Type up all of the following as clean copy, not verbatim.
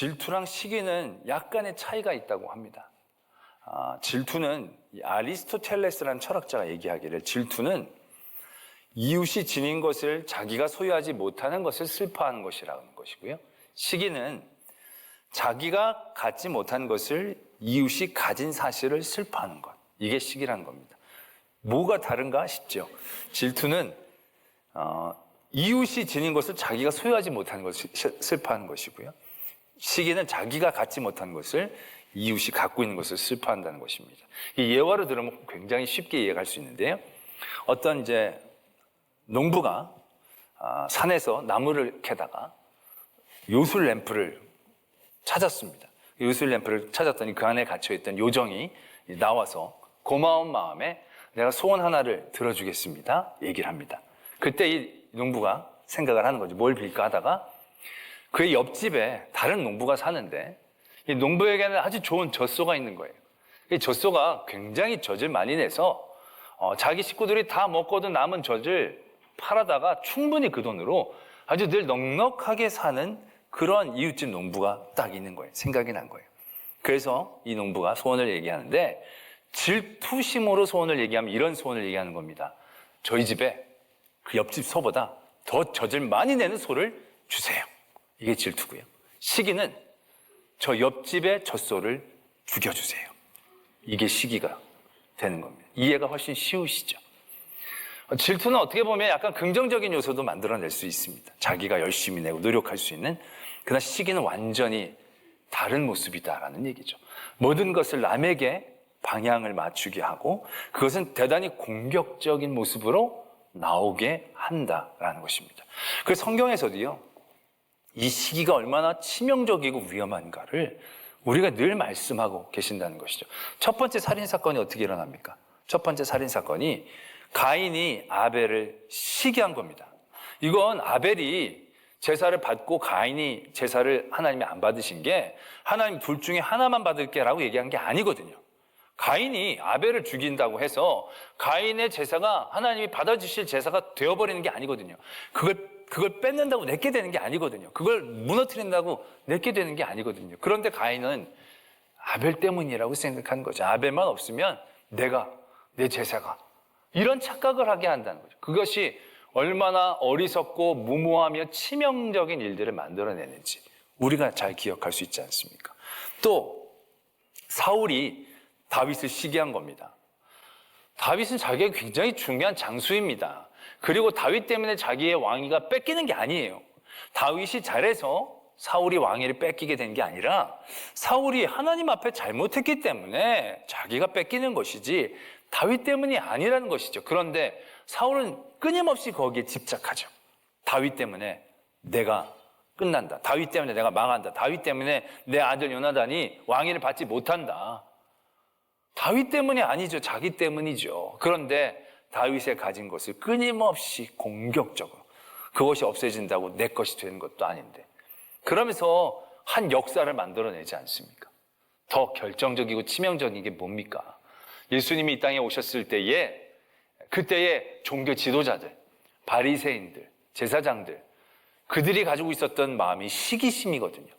질투랑 시기는 약간의 차이가 있다고 합니다. 질투는 아리스토텔레스라는 철학자가 얘기하기를 질투는 이웃이 지닌 것을 자기가 소유하지 못하는 것을 슬퍼하는 것이라는 것이고요. 시기는 자기가 갖지 못한 것을 이웃이 가진 사실을 슬퍼하는 것. 이게 시기라는 겁니다. 뭐가 다른가 싶죠. 질투는 이웃이 지닌 것을 자기가 소유하지 못하는 것을 슬퍼하는 것이고요. 시기는 자기가 갖지 못한 것을 이웃이 갖고 있는 것을 슬퍼한다는 것입니다. 이 예화로 들으면 굉장히 쉽게 이해할 수 있는데요. 어떤 이제 농부가 산에서 나무를 캐다가 요술 램프를 찾았습니다. 요술 램프를 찾았더니 그 안에 갇혀있던 요정이 나와서 고마운 마음에 내가 소원 하나를 들어주겠습니다. 얘기를 합니다. 그때 이 농부가 생각을 하는 거죠. 뭘 빌까 하다가 그의 옆집에 다른 농부가 사는데 이 농부에게는 아주 좋은 젖소가 있는 거예요. 이 젖소가 굉장히 젖을 많이 내서 자기 식구들이 다 먹고도 남은 젖을 팔아다가 충분히 그 돈으로 아주 늘 넉넉하게 사는 그런 이웃집 농부가 딱 있는 거예요. 생각이 난 거예요. 그래서 이 농부가 소원을 얘기하는데 질투심으로 소원을 얘기하면 이런 소원을 얘기하는 겁니다. 저희 집에 그 옆집 소보다 더 젖을 많이 내는 소를 주세요. 이게 질투고요. 시기는 저 옆집의 젖소를 죽여주세요. 이게 시기가 되는 겁니다. 이해가 훨씬 쉬우시죠? 질투는 어떻게 보면 약간 긍정적인 요소도 만들어낼 수 있습니다. 자기가 열심히 내고 노력할 수 있는. 그러나 시기는 완전히 다른 모습이다라는 얘기죠. 모든 것을 남에게 방향을 맞추게 하고 그것은 대단히 공격적인 모습으로 나오게 한다라는 것입니다. 그래서 성경에서도요, 이 시기가 얼마나 치명적이고 위험한가를 우리가 늘 말씀하고 계신다는 것이죠. 첫 번째 살인사건이 어떻게 일어납니까? 첫 번째 살인사건이 가인이 아벨을 시기한 겁니다. 이건 아벨이 제사를 받고 가인이 제사를 하나님이 안 받으신 게 하나님 둘 중에 하나만 받을게라고 얘기한 게 아니거든요. 가인이 아벨을 죽인다고 해서 가인의 제사가 하나님이 받아주실 제사가 되어버리는 게 아니거든요. 그걸 뺏는다고 내게 되는 게 아니거든요. 그걸 무너뜨린다고 내게 되는 게 아니거든요. 그런데 가인은 아벨 때문이라고 생각하는 거죠. 아벨만 없으면 내 제사가 이런 착각을 하게 한다는 거죠. 그것이 얼마나 어리석고 무모하며 치명적인 일들을 만들어내는지 우리가 잘 기억할 수 있지 않습니까? 또 사울이 다윗을 시기한 겁니다. 다윗은 자기가 굉장히 중요한 장수입니다. 그리고 다윗 때문에 자기의 왕위가 뺏기는 게 아니에요. 다윗이 잘해서 사울이 왕위를 뺏기게 된 게 아니라 사울이 하나님 앞에 잘못했기 때문에 자기가 뺏기는 것이지 다윗 때문이 아니라는 것이죠. 그런데 사울은 끊임없이 거기에 집착하죠. 다윗 때문에 내가 끝난다. 다윗 때문에 내가 망한다. 다윗 때문에 내 아들 요나단이 왕위를 받지 못한다. 다윗 때문이 아니죠. 자기 때문이죠. 그런데 다윗의 가진 것을 끊임없이 공격적으로 그것이 없어진다고 내 것이 되는 것도 아닌데 그러면서 한 역사를 만들어내지 않습니까? 더 결정적이고 치명적인 게 뭡니까? 예수님이 이 땅에 오셨을 때에 그때의 종교 지도자들, 바리새인들, 제사장들 그들이 가지고 있었던 마음이 시기심이거든요.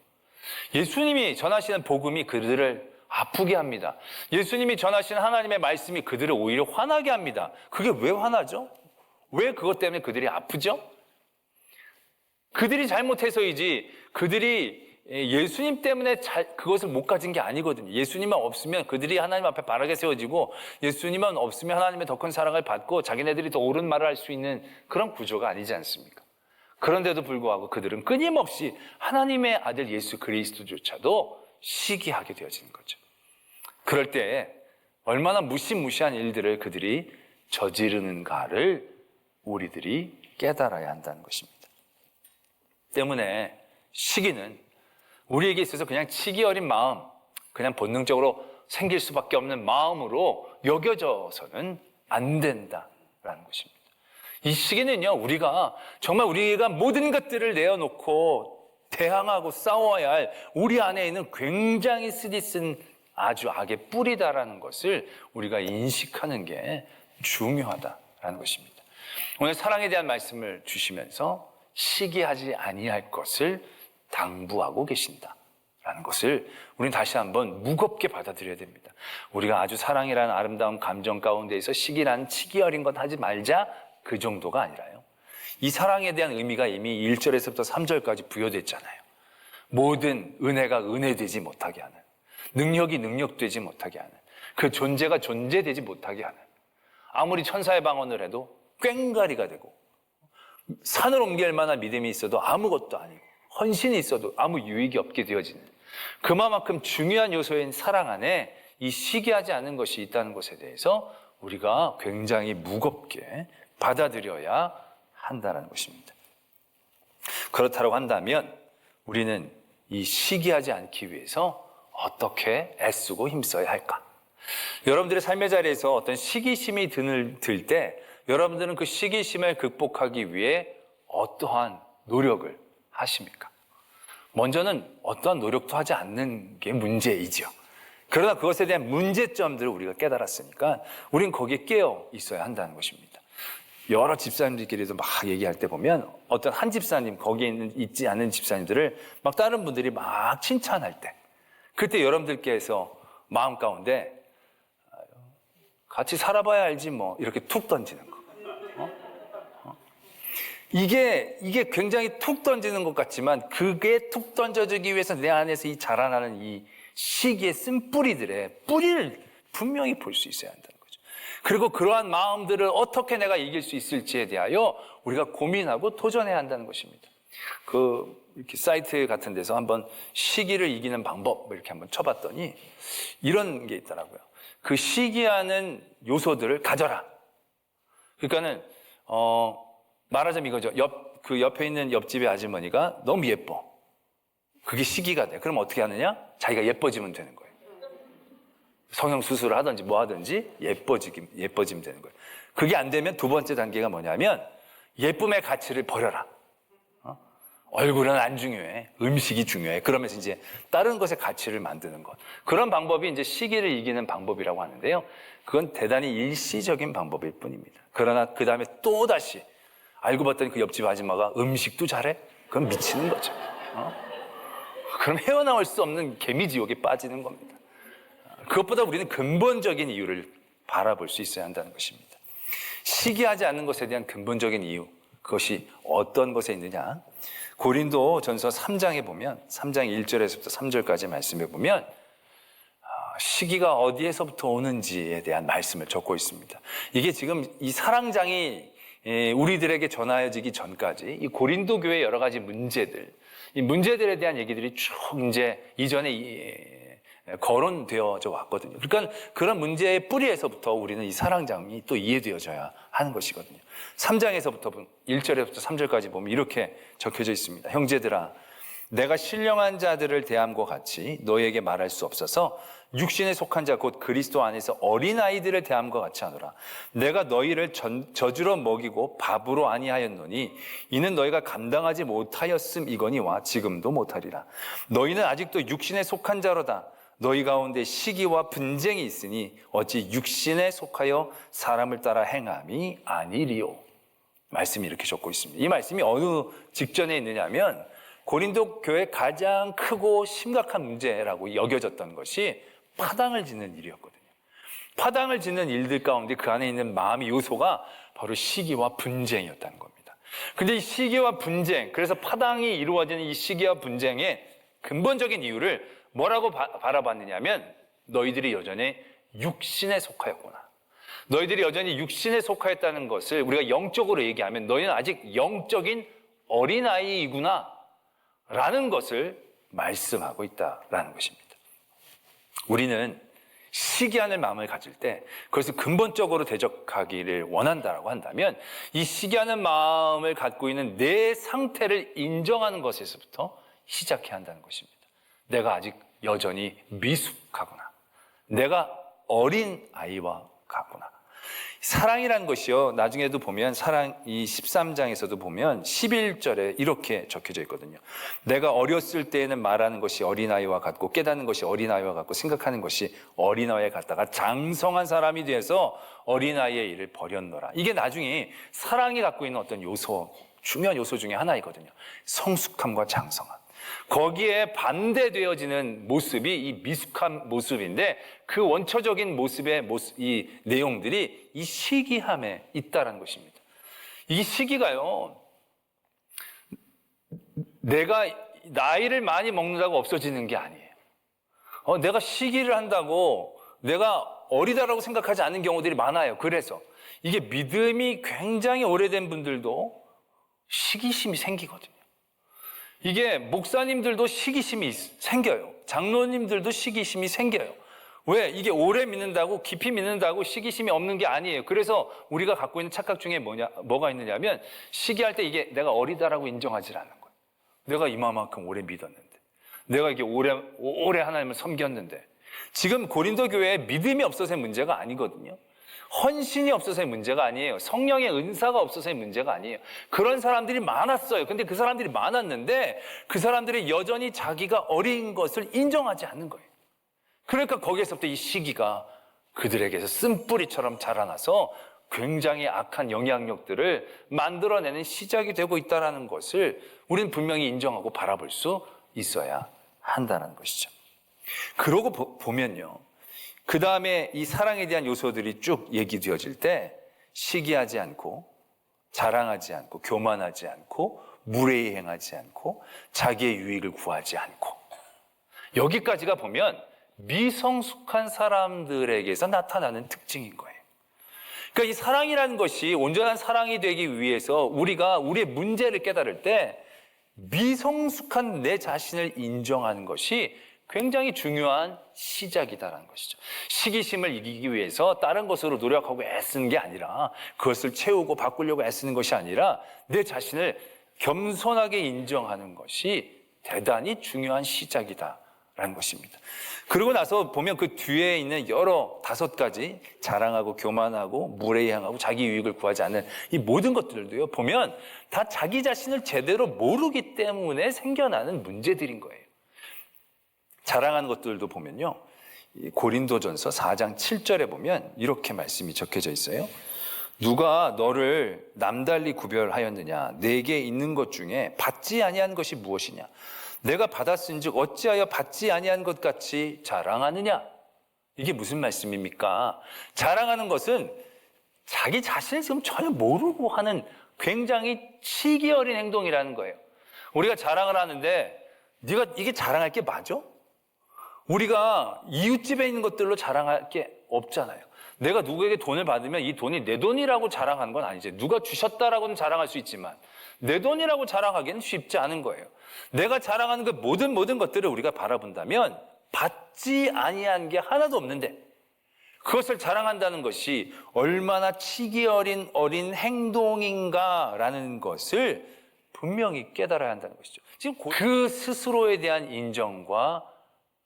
예수님이 전하시는 복음이 그들을 아프게 합니다. 예수님이 전하시는 하나님의 말씀이 그들을 오히려 화나게 합니다. 그게 왜 화나죠? 왜 그것 때문에 그들이 아프죠? 그들이 잘못해서이지 그들이 예수님 때문에 그것을 못 가진 게 아니거든요. 예수님만 없으면 그들이 하나님 앞에 바르게 세워지고 예수님만 없으면 하나님의 더 큰 사랑을 받고 자기네들이 더 옳은 말을 할 수 있는 그런 구조가 아니지 않습니까? 그런데도 불구하고 그들은 끊임없이 하나님의 아들 예수 그리스도조차도 시기하게 되어지는 거죠. 그럴 때 얼마나 무시무시한 일들을 그들이 저지르는가를 우리들이 깨달아야 한다는 것입니다. 때문에 시기는 우리에게 있어서 그냥 치기 어린 마음, 그냥 본능적으로 생길 수밖에 없는 마음으로 여겨져서는 안 된다라는 것입니다. 이 시기는요, 우리가 모든 것들을 내어놓고 대항하고 싸워야 할 우리 안에 있는 굉장히 쓰디쓴 아주 악의 뿌리다라는 것을 우리가 인식하는 게 중요하다라는 것입니다. 오늘 사랑에 대한 말씀을 주시면서 시기하지 아니할 것을 당부하고 계신다라는 라는 것을 우리는 다시 한번 무겁게 받아들여야 됩니다. 우리가 아주 사랑이라는 아름다운 감정 가운데에서 시기라는 치기 어린 것 하지 말자, 그 정도가 아니라요. 이 사랑에 대한 의미가 이미 1절에서부터 3절까지 부여됐잖아요. 모든 은혜가 은혜되지 못하게 하는, 능력이 능력되지 못하게 하는, 그 존재가 존재되지 못하게 하는, 아무리 천사의 방언을 해도 꽹가리가 되고, 산을 옮길 만한 믿음이 있어도 아무것도 아니고, 헌신이 있어도 아무 유익이 없게 되어지는, 그만큼 중요한 요소인 사랑 안에 이 시기하지 않은 것이 있다는 것에 대해서 우리가 굉장히 무겁게 받아들여야 한다는 것입니다. 그렇다고 한다면 우리는 이 시기하지 않기 위해서 어떻게 애쓰고 힘써야 할까? 여러분들의 삶의 자리에서 어떤 시기심이 들 때 여러분들은 그 시기심을 극복하기 위해 어떠한 노력을 하십니까? 먼저는 어떠한 노력도 하지 않는 게 문제이죠. 그러나 그것에 대한 문제점들을 우리가 깨달았으니까 우린 거기에 깨어 있어야 한다는 것입니다. 여러 집사님들끼리도 막 얘기할 때 보면 어떤 한 집사님, 거기에 있지 않은 집사님들을 막 다른 분들이 막 칭찬할 때, 그때 여러분들께서 마음 가운데 같이 살아봐야 알지 뭐 이렇게 툭 던지는 거. 이게 굉장히 툭 던지는 것 같지만 그게 툭 던져주기 위해서 내 안에서 이 자라나는 이 시기의 쓴뿌리들의 뿌리를 분명히 볼 수 있어야 한다는 거죠. 그리고 그러한 마음들을 어떻게 내가 이길 수 있을지에 대하여 우리가 고민하고 도전해야 한다는 것입니다. 이렇게 사이트 같은 데서 한번 시기를 이기는 방법 이렇게 한번 쳐봤더니 이런 게 있더라고요. 그 시기하는 요소들을 가져라. 그러니까는 말하자면 이거죠. 그 옆에 있는 옆집의 아주머니가 너무 예뻐. 그게 시기가 돼. 그럼 어떻게 하느냐? 자기가 예뻐지면 되는 거예요. 성형수술을 하든지 뭐 하든지 예뻐지면 되는 거예요. 그게 안 되면 두 번째 단계가 뭐냐면 예쁨의 가치를 버려라. 얼굴은 안 중요해. 음식이 중요해. 그러면서 이제 다른 것의 가치를 만드는 것. 그런 방법이 이제 시기를 이기는 방법이라고 하는데요. 그건 대단히 일시적인 방법일 뿐입니다. 그러나 그 다음에 또 다시 알고 봤더니 그 옆집 아줌마가 음식도 잘해? 그럼 미치는 거죠. 그럼 헤어나올 수 없는 개미지옥에 빠지는 겁니다. 그것보다 우리는 근본적인 이유를 바라볼 수 있어야 한다는 것입니다. 시기하지 않는 것에 대한 근본적인 이유, 그것이 어떤 것에 있느냐? 고린도 전서 3장에 보면 3장 1절에서부터 3절까지 말씀해 보면 시기가 어디에서부터 오는지에 대한 말씀을 적고 있습니다. 이게 지금 이 사랑장이 우리들에게 전하여지기 전까지 이 고린도 교회의 여러 가지 문제들, 이 문제들에 대한 얘기들이 쭉 이제 이전에 거론되어져 왔거든요. 그러니까 그런 문제의 뿌리에서부터 우리는 이 사랑장이 또 이해되어져야 하는 것이거든요. 3장에서부터 1절에서부터 3절까지 보면 이렇게 적혀져 있습니다. 형제들아, 내가 신령한 자들을 대함과 같이 너희에게 말할 수 없어서 육신에 속한 자 곧 그리스도 안에서 어린아이들을 대함과 같이 하노라. 내가 너희를 젖으로 먹이고 밥으로 아니하였노니 이는 너희가 감당하지 못하였음이거니와 지금도 못하리라. 너희는 아직도 육신에 속한 자로다. 너희 가운데 시기와 분쟁이 있으니 어찌 육신에 속하여 사람을 따라 행함이 아니리요. 말씀이 이렇게 적고 있습니다. 이 말씀이 어느 직전에 있느냐면 고린도 교회의 가장 크고 심각한 문제라고 여겨졌던 것이 파당을 짓는 일이었거든요. 파당을 짓는 일들 가운데 그 안에 있는 마음의 요소가 바로 시기와 분쟁이었다는 겁니다. 근데 이 시기와 분쟁, 그래서 파당이 이루어지는 이 시기와 분쟁의 근본적인 이유를 뭐라고 바라봤느냐면 너희들이 여전히 육신에 속하였구나. 너희들이 여전히 육신에 속하였다는 것을 우리가 영적으로 얘기하면 너희는 아직 영적인 어린아이이구나 라는 것을 말씀하고 있다라는 것입니다. 우리는 시기하는 마음을 가질 때 그것을 근본적으로 대적하기를 원한다라고 한다면 이 시기하는 마음을 갖고 있는 내 상태를 인정하는 것에서부터 시작해야 한다는 것입니다. 내가 아직 여전히 미숙하구나. 내가 어린 아이와 같구나. 사랑이라는 것이요, 나중에도 보면 사랑 이 13장에서도 보면 11절에 이렇게 적혀져 있거든요. 내가 어렸을 때에는 말하는 것이 어린아이와 같고 깨닫는 것이 어린아이와 같고 생각하는 것이 어린아이와 같다가 장성한 사람이 돼서 어린아이의 일을 버렸노라. 이게 나중에 사랑이 갖고 있는 어떤 요소, 중요한 요소 중에 하나이거든요. 성숙함과 장성함. 거기에 반대되어지는 모습이 이 미숙한 모습인데 그 원초적인 모습의 이 내용들이 이 시기함에 있다는 것입니다. 이 시기가요, 내가 나이를 많이 먹는다고 없어지는 게 아니에요. 내가 시기를 한다고 내가 어리다라고 생각하지 않는 경우들이 많아요. 그래서 이게 믿음이 굉장히 오래된 분들도 시기심이 생기거든요. 이게 목사님들도 시기심이 생겨요. 장로님들도 시기심이 생겨요. 왜? 이게 오래 믿는다고, 깊이 믿는다고 시기심이 없는 게 아니에요. 그래서 우리가 갖고 있는 착각 중에 뭐가 있느냐면 시기할 때 이게 내가 어리다라고 인정하지 않는 거예요. 내가 이만큼 오래 믿었는데, 내가 이게 오래 하나님을 섬겼는데, 지금 고린도 교회에 믿음이 없어서의 문제가 아니거든요. 헌신이 없어서의 문제가 아니에요. 성령의 은사가 없어서의 문제가 아니에요. 그런 사람들이 많았어요. 근데 그 사람들이 많았는데 그 사람들이 여전히 자기가 어린 것을 인정하지 않는 거예요. 그러니까 거기에서부터 이 시기가 그들에게서 쓴뿌리처럼 자라나서 굉장히 악한 영향력들을 만들어내는 시작이 되고 있다는 것을 우리는 분명히 인정하고 바라볼 수 있어야 한다는 것이죠. 그러고 보면요, 그 다음에 이 사랑에 대한 요소들이 쭉 얘기되어질 때 시기하지 않고, 자랑하지 않고, 교만하지 않고, 무례히 행하지 않고, 자기의 유익을 구하지 않고, 여기까지가 보면 미성숙한 사람들에게서 나타나는 특징인 거예요. 그러니까 이 사랑이라는 것이 온전한 사랑이 되기 위해서 우리가 우리의 문제를 깨달을 때 미성숙한 내 자신을 인정하는 것이 굉장히 중요한 시작이다라는 것이죠. 시기심을 이기기 위해서 다른 것으로 노력하고 애쓰는 게 아니라, 그것을 채우고 바꾸려고 애쓰는 것이 아니라 내 자신을 겸손하게 인정하는 것이 대단히 중요한 시작이다라는 것입니다. 그러고 나서 보면 그 뒤에 있는 여러 5가지 자랑하고 교만하고 무례히 행하고 자기 유익을 구하지 않는 이 모든 것들도요, 보면 다 자기 자신을 제대로 모르기 때문에 생겨나는 문제들인 거예요. 자랑하는 것들도 보면요, 고린도전서 4장 7절에 보면 이렇게 말씀이 적혀져 있어요. 누가 너를 남달리 구별하였느냐? 내게 있는 것 중에 받지 아니한 것이 무엇이냐? 내가 받았은즉 어찌하여 받지 아니한 것 같이 자랑하느냐? 이게 무슨 말씀입니까? 자랑하는 것은 자기 자신을 지금 전혀 모르고 하는 굉장히 치기 어린 행동이라는 거예요. 우리가 자랑을 하는데 네가 이게 자랑할 게 맞아? 우리가 이웃집에 있는 것들로 자랑할 게 없잖아요. 내가 누구에게 돈을 받으면 이 돈이 내 돈이라고 자랑하는 건 아니지. 누가 주셨다라고는 자랑할 수 있지만 내 돈이라고 자랑하기는 쉽지 않은 거예요. 내가 자랑하는 그 모든 것들을 우리가 바라본다면 받지 아니한 게 하나도 없는데 그것을 자랑한다는 것이 얼마나 치기 어린 행동인가라는 것을 분명히 깨달아야 한다는 것이죠. 지금 그 스스로에 대한 인정과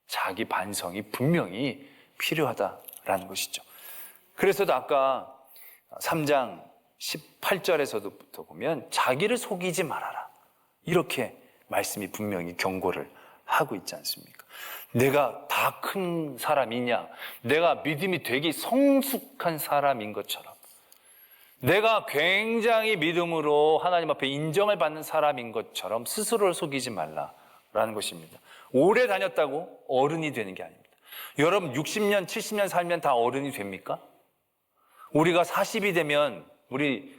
자기 반성이 분명히 필요하다라는 것이죠. 그래서도 아까 3장 18절에서부터 보면 자기를 속이지 말아라, 이렇게 말씀이 분명히 경고를 하고 있지 않습니까? 내가 다 큰 사람이냐, 내가 믿음이 되게 성숙한 사람인 것처럼, 내가 굉장히 믿음으로 하나님 앞에 인정을 받는 사람인 것처럼 스스로를 속이지 말라라는 것입니다. 오래 다녔다고 어른이 되는 게 아닙니다. 여러분 60년, 70년 살면 다 어른이 됩니까? 우리가 40이 되면 우리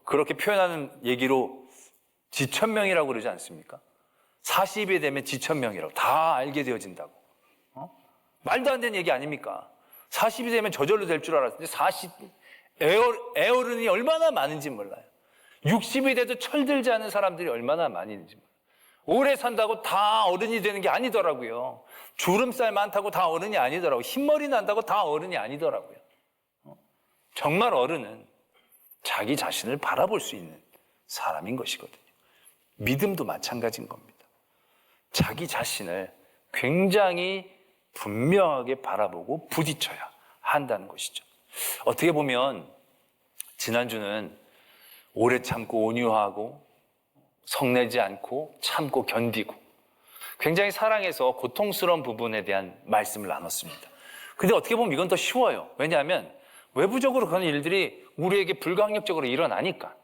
그렇게 표현하는 얘기로 지천명이라고 그러지 않습니까? 40이 되면 지천명이라고 다 알게 되어진다고. 말도 안 되는 얘기 아닙니까? 40이 되면 저절로 될 줄 알았는데 애어른이 얼마나 많은지 몰라요. 60이 돼도 철들지 않은 사람들이 얼마나 많이 있는지 몰라요. 오래 산다고 다 어른이 되는 게 아니더라고요. 주름살 많다고 다 어른이 아니더라고요. 흰머리 난다고 다 어른이 아니더라고요. 정말 어른은 자기 자신을 바라볼 수 있는 사람인 것이거든요. 믿음도 마찬가지인 겁니다. 자기 자신을 굉장히 분명하게 바라보고 부딪혀야 한다는 것이죠. 어떻게 보면 지난주는 오래 참고 온유하고 성내지 않고 참고 견디고 굉장히 사랑해서 고통스러운 부분에 대한 말씀을 나눴습니다. 근데 어떻게 보면 이건 더 쉬워요. 왜냐하면 외부적으로 그런 일들이 우리에게 불가항력적으로 일어나니까.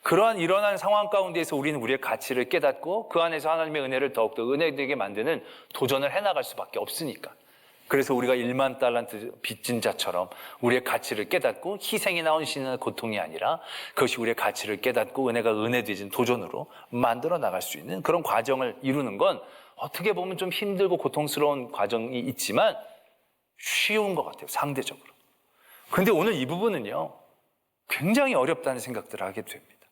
그러한 일어난 상황 가운데에서 우리는 우리의 가치를 깨닫고 그 안에서 하나님의 은혜를 더욱더 은혜되게 만드는 도전을 해나갈 수밖에 없으니까. 그래서 우리가 1만 달란트 빚진 자처럼 우리의 가치를 깨닫고 희생이나 헌신이나 고통이 아니라 그것이 우리의 가치를 깨닫고 은혜가 은혜되진 도전으로 만들어 나갈 수 있는 그런 과정을 이루는 건 어떻게 보면 좀 힘들고 고통스러운 과정이 있지만 쉬운 것 같아요, 상대적으로. 근데 오늘 이 부분은요, 굉장히 어렵다는 생각들을 하게 됩니다.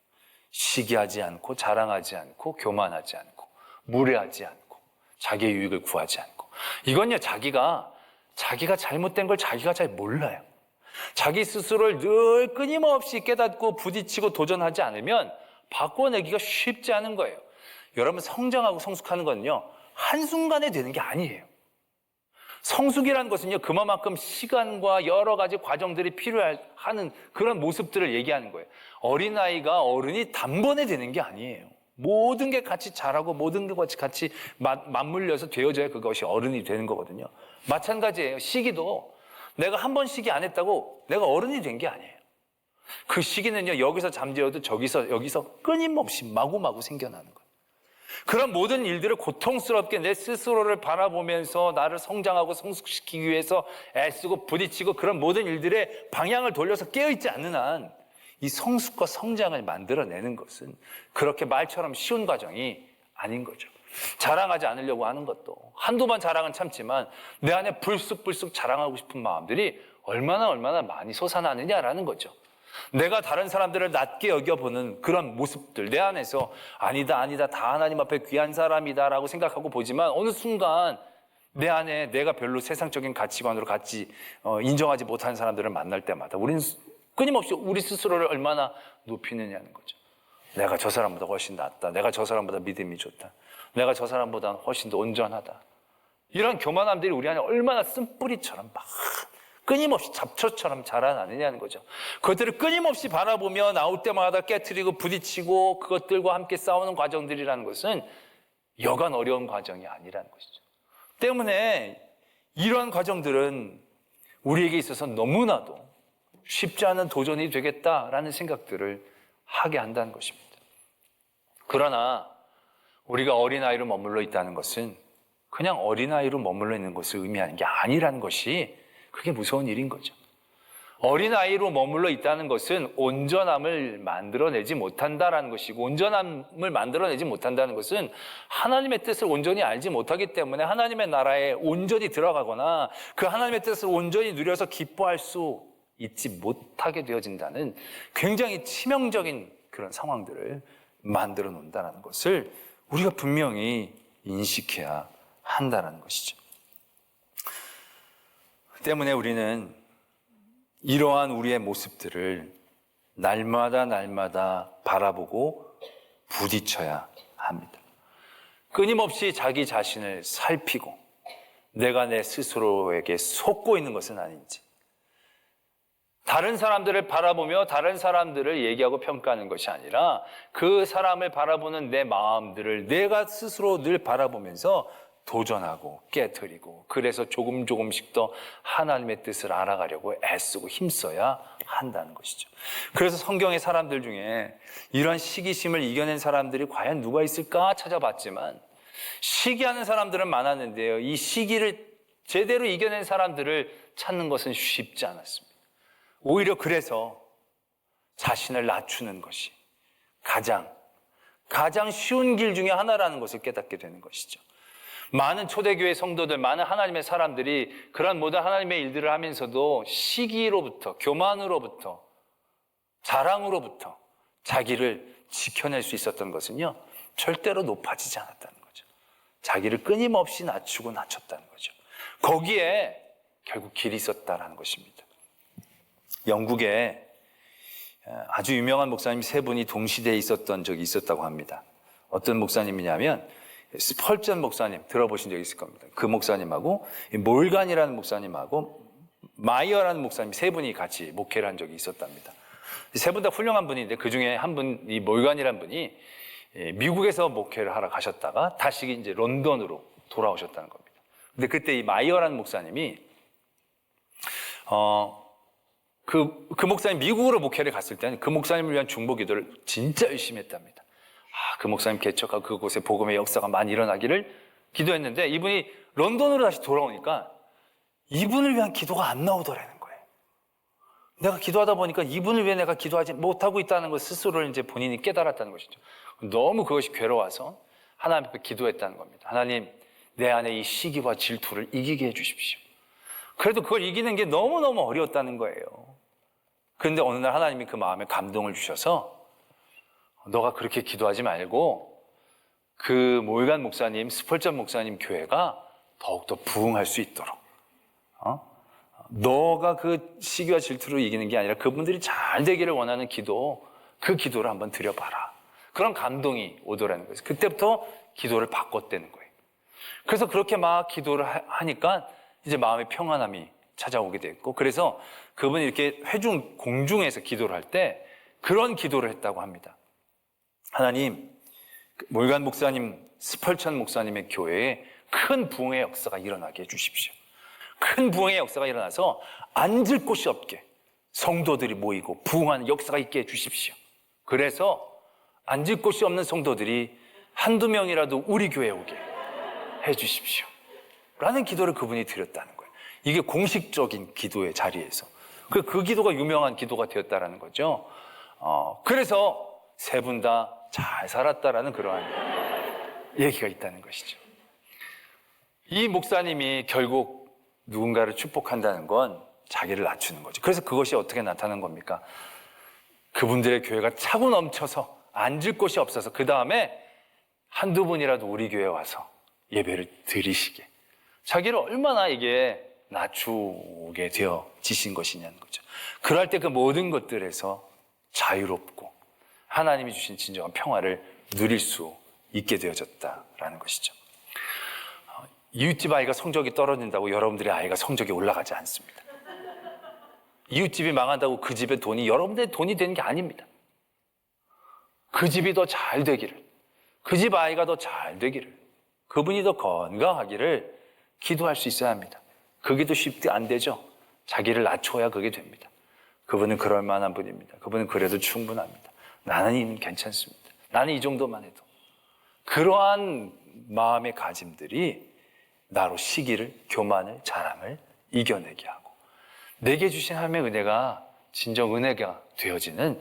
시기하지 않고 자랑하지 않고 교만하지 않고 무례하지 않고 자기의 유익을 구하지 않고, 이건요 자기가 잘못된 걸 자기가 잘 몰라요. 자기 스스로를 늘 끊임없이 깨닫고 부딪히고 도전하지 않으면 바꿔내기가 쉽지 않은 거예요. 여러분, 성장하고 성숙하는 건요 한순간에 되는 게 아니에요. 성숙이라는 것은요 그만큼 시간과 여러 가지 과정들이 필요하는 그런 모습들을 얘기하는 거예요. 어린아이가 어른이 단번에 되는 게 아니에요. 모든 게 같이 자라고 모든 게 같이 맞물려서 되어져야 그것이 어른이 되는 거거든요. 마찬가지예요. 시기도 내가 한 번 시기 안 했다고 내가 어른이 된 게 아니에요. 그 시기는요 여기서 잠재워도 여기서 끊임없이 마구마구 생겨나는 거예요. 그런 모든 일들을 고통스럽게 내 스스로를 바라보면서 나를 성장하고 성숙시키기 위해서 애쓰고 부딪히고 그런 모든 일들의 방향을 돌려서 깨어있지 않는 한 이 성숙과 성장을 만들어내는 것은 그렇게 말처럼 쉬운 과정이 아닌 거죠. 자랑하지 않으려고 하는 것도 한두 번 자랑은 참지만 내 안에 불쑥불쑥 자랑하고 싶은 마음들이 얼마나 많이 솟아나느냐라는 거죠. 내가 다른 사람들을 낮게 여겨보는 그런 모습들, 내 안에서 아니다 다 하나님 앞에 귀한 사람이다 라고 생각하고 보지만 어느 순간 내 안에 내가 별로 세상적인 가치관으로 인정하지 못하는 사람들을 만날 때마다 우리는 끊임없이 우리 스스로를 얼마나 높이느냐는 거죠. 내가 저 사람보다 훨씬 낫다, 내가 저 사람보다 믿음이 좋다, 내가 저 사람보다 훨씬 더 온전하다, 이런 교만함들이 우리 안에 얼마나 쓴뿌리처럼 막 끊임없이 잡초처럼 자라나느냐는 거죠. 그것들을 끊임없이 바라보며 나올 때마다 깨트리고 부딪히고 그것들과 함께 싸우는 과정들이라는 것은 여간 어려운 과정이 아니라는 것이죠. 때문에 이러한 과정들은 우리에게 있어서 너무나도 쉽지 않은 도전이 되겠다라는 생각들을 하게 한다는 것입니다. 그러나 우리가 어린아이로 머물러 있다는 것은 그냥 어린아이로 머물러 있는 것을 의미하는 게 아니라는 것이 그게 무서운 일인 거죠. 어린아이로 머물러 있다는 것은 온전함을 만들어내지 못한다라는 것이고, 온전함을 만들어내지 못한다는 것은 하나님의 뜻을 온전히 알지 못하기 때문에 하나님의 나라에 온전히 들어가거나 그 하나님의 뜻을 온전히 누려서 기뻐할 수 있지 못하게 되어진다는 굉장히 치명적인 그런 상황들을 만들어 놓는다는 것을 우리가 분명히 인식해야 한다는 것이죠. 때문에 우리는 이러한 우리의 모습들을 날마다 바라보고 부딪혀야 합니다. 끊임없이 자기 자신을 살피고 내가 내 스스로에게 속고 있는 것은 아닌지, 다른 사람들을 바라보며 다른 사람들을 얘기하고 평가하는 것이 아니라 그 사람을 바라보는 내 마음들을 내가 스스로 늘 바라보면서 도전하고 깨트리고, 그래서 조금씩 더 하나님의 뜻을 알아가려고 애쓰고 힘써야 한다는 것이죠. 그래서 성경의 사람들 중에 이런 시기심을 이겨낸 사람들이 과연 누가 있을까 찾아봤지만 시기하는 사람들은 많았는데요, 이 시기를 제대로 이겨낸 사람들을 찾는 것은 쉽지 않았습니다. 오히려 그래서 자신을 낮추는 것이 가장 쉬운 길 중에 하나라는 것을 깨닫게 되는 것이죠. 많은 초대교회 성도들, 많은 하나님의 사람들이 그런 모든 하나님의 일들을 하면서도 시기로부터, 교만으로부터, 자랑으로부터 자기를 지켜낼 수 있었던 것은요, 절대로 높아지지 않았다는 거죠. 자기를 끊임없이 낮췄다는 거죠. 거기에 결국 길이 있었다는 것입니다. 영국에 아주 유명한 목사님 세 분이 동시대에 있었던 적이 있었다고 합니다. 어떤 목사님이냐면 스펄전 목사님, 들어보신 적 있을 겁니다. 그 목사님하고 몰간이라는 목사님하고 마이어라는 목사님 세 분이 같이 목회를 한 적이 있었답니다. 세 분 다 훌륭한 분인데 그 중에 한 분, 이 몰간이라는 분이 미국에서 목회를 하러 가셨다가 다시 이제 런던으로 돌아오셨다는 겁니다. 근데 그때 이 마이어라는 목사님이 그 목사님 미국으로 목회를 갔을 때는 그 목사님을 위한 중보 기도를 진짜 열심히 했답니다. 그 목사님 개척하고 그곳에 복음의 역사가 많이 일어나기를 기도했는데 이분이 런던으로 다시 돌아오니까 이분을 위한 기도가 안 나오더라는 거예요. 내가 기도하다 보니까 이분을 위해 내가 기도하지 못하고 있다는 것 스스로를 이제 본인이 깨달았다는 것이죠. 너무 그것이 괴로워서 하나님 앞에 기도했다는 겁니다. 하나님, 내 안에 이 시기와 질투를 이기게 해주십시오. 그래도 그걸 이기는 게 너무너무 어려웠다는 거예요. 그런데 어느 날 하나님이 그 마음에 감동을 주셔서 너가 그렇게 기도하지 말고 그 몰간 목사님, 스펄전 목사님 교회가 더욱더 부흥할 수 있도록 너가 그 시기와 질투를 이기는 게 아니라 그분들이 잘 되기를 원하는 기도, 그 기도를 한번 드려봐라. 그런 감동이 오더라는 거예요. 그때부터 기도를 바꿨다는 거예요. 그래서 그렇게 막 기도를 하니까 이제 마음의 평안함이 찾아오게 됐고, 그래서 그분이 이렇게 회중, 공중에서 기도를 할 때 그런 기도를 했다고 합니다. 하나님, 몰간 목사님, 스펄천 목사님의 교회에 큰 부흥의 역사가 일어나게 해주십시오. 큰 부흥의 역사가 일어나서 앉을 곳이 없게 성도들이 모이고 부흥하는 역사가 있게 해주십시오. 그래서 앉을 곳이 없는 성도들이 한두 명이라도 우리 교회에 오게 해주십시오. 라는 기도를 그분이 드렸다는 거예요. 이게 공식적인 기도의 자리에서. 그 기도가 유명한 기도가 되었다는 거죠. 그래서 세 분 다 잘 살았다라는 그러한 얘기가 있다는 것이죠. 이 목사님이 결국 누군가를 축복한다는 건 자기를 낮추는 거죠. 그래서 그것이 어떻게 나타나는 겁니까? 그분들의 교회가 차고 넘쳐서 앉을 곳이 없어서 그 다음에 한두 분이라도 우리 교회에 와서 예배를 드리시게, 자기를 얼마나 이게 낮추게 되어지신 것이냐는 거죠. 그럴 때 그 모든 것들에서 자유롭고 하나님이 주신 진정한 평화를 누릴 수 있게 되어졌다라는 것이죠. 이웃집 아이가 성적이 떨어진다고 여러분들의 아이가 성적이 올라가지 않습니다. 이웃집이 망한다고 그 집의 돈이 여러분들의 돈이 되는 게 아닙니다. 그 집이 더 잘 되기를, 그 집 아이가 더 잘 되기를, 그분이 더 건강하기를 기도할 수 있어야 합니다. 그게 더 쉽게 안 되죠. 자기를 낮춰야 그게 됩니다. 그분은 그럴 만한 분입니다. 그분은 그래도 충분합니다. 나는 이미 괜찮습니다. 나는 이 정도만 해도. 그러한 마음의 가짐들이 나로 시기를, 교만을, 자랑을 이겨내게 하고 내게 주신 하나님의 은혜가 진정 은혜가 되어지는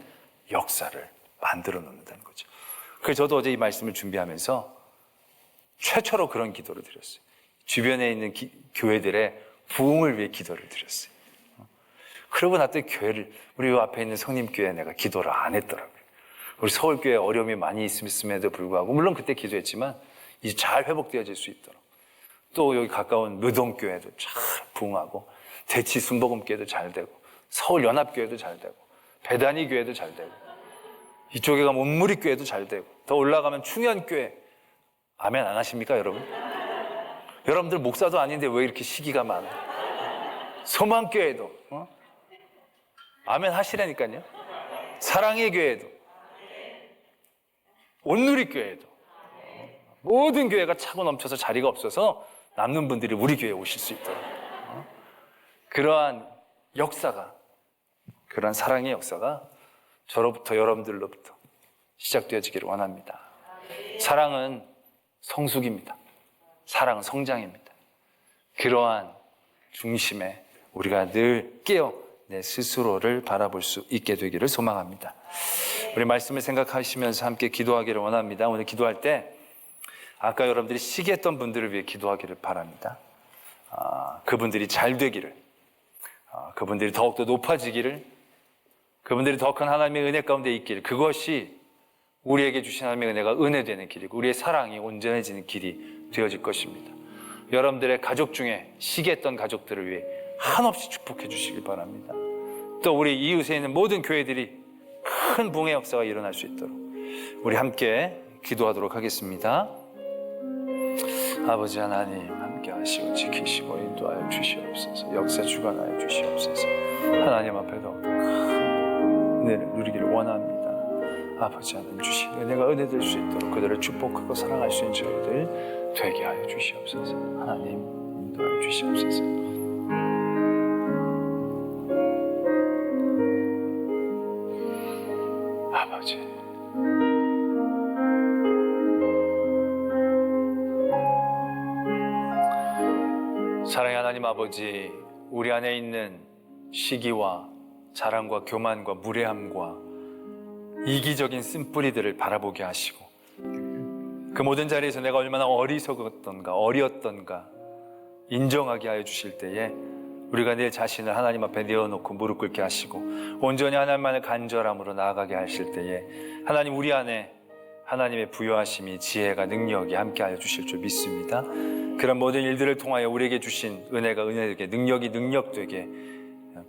역사를 만들어 놓는다는 거죠. 그래서 저도 어제 이 말씀을 준비하면서 최초로 그런 기도를 드렸어요. 주변에 있는 교회들의 부흥을 위해 기도를 드렸어요. 그러고 났더니 교회를, 우리 앞에 있는 성림교회에 내가 기도를 안 했더라고요. 우리 서울교회에 어려움이 많이 있음에도 불구하고, 물론 그때 기도했지만 이제 잘 회복되어질 수 있도록, 또 여기 가까운 무동교회도 잘 부흥하고, 대치 순복음교회도 잘 되고, 서울연합교회도 잘 되고, 배단위교회도 잘 되고, 이쪽에 가면 온무리교회도 잘 되고, 더 올라가면 충현교회. 아멘 안 하십니까 여러분? 여러분들 목사도 아닌데 왜 이렇게 시기가 많아? 소망교회도 아멘 하시라니까요. 사랑의 교회도, 온누리교회도, 모든 교회가 차고 넘쳐서 자리가 없어서 남는 분들이 우리 교회에 오실 수 있도록 그러한 역사가, 그러한 사랑의 역사가 저로부터, 여러분들로부터 시작되어지기를 원합니다. 사랑은 성숙입니다. 사랑은 성장입니다. 그러한 중심에 우리가 늘 깨어 내 스스로를 바라볼 수 있게 되기를 소망합니다. 우리 말씀을 생각하시면서 함께 기도하기를 원합니다. 오늘 기도할 때 아까 여러분들이 시기했던 분들을 위해 기도하기를 바랍니다. 그분들이 잘 되기를, 그분들이 더욱더 높아지기를, 그분들이 더 큰 하나님의 은혜 가운데 있기를, 그것이 우리에게 주신 하나님의 은혜가 은혜되는 길이고 우리의 사랑이 온전해지는 길이 되어질 것입니다. 여러분들의 가족 중에 시기했던 가족들을 위해 한없이 축복해 주시길 바랍니다. 또 우리 이웃에 있는 모든 교회들이 큰 부흥의 역사가 일어날 수 있도록 우리 함께 기도하도록 하겠습니다. 아버지 하나님, 함께 하시고 지키시고 인도하여 주시옵소서. 역사 주관하여 주시옵소서. 하나님 앞에 더욱 큰 은혜를 누리기를 원합니다. 아버지 하나님 주신 은혜가 은혜 될 수 있도록 그들을 축복하고 사랑할 수 있는 저희들 되게 하여 주시옵소서. 하나님 인도하여 주시옵소서. 아버지. 사랑의 하나님 아버지, 우리 안에 있는 시기와 자랑과 교만과 무례함과 이기적인 쓴뿌리들을 바라보게 하시고 그 모든 자리에서 내가 얼마나 어리석었던가 어리었던가 인정하게 하여 주실 때에 우리가 내 자신을 하나님 앞에 내어놓고 무릎 꿇게 하시고 온전히 하나님만의 간절함으로 나아가게 하실 때에 하나님 우리 안에 하나님의 부요하심이 지혜가 능력이 함께하여 주실 줄 믿습니다. 그런 모든 일들을 통하여 우리에게 주신 은혜가 은혜되게 능력이 능력되게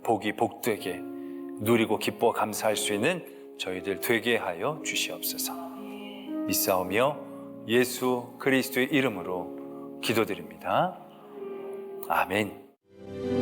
복이 복되게 누리고 기뻐 감사할 수 있는 저희들 되게 하여 주시옵소서. 믿사오며 예수 그리스도의 이름으로 기도드립니다. 아멘.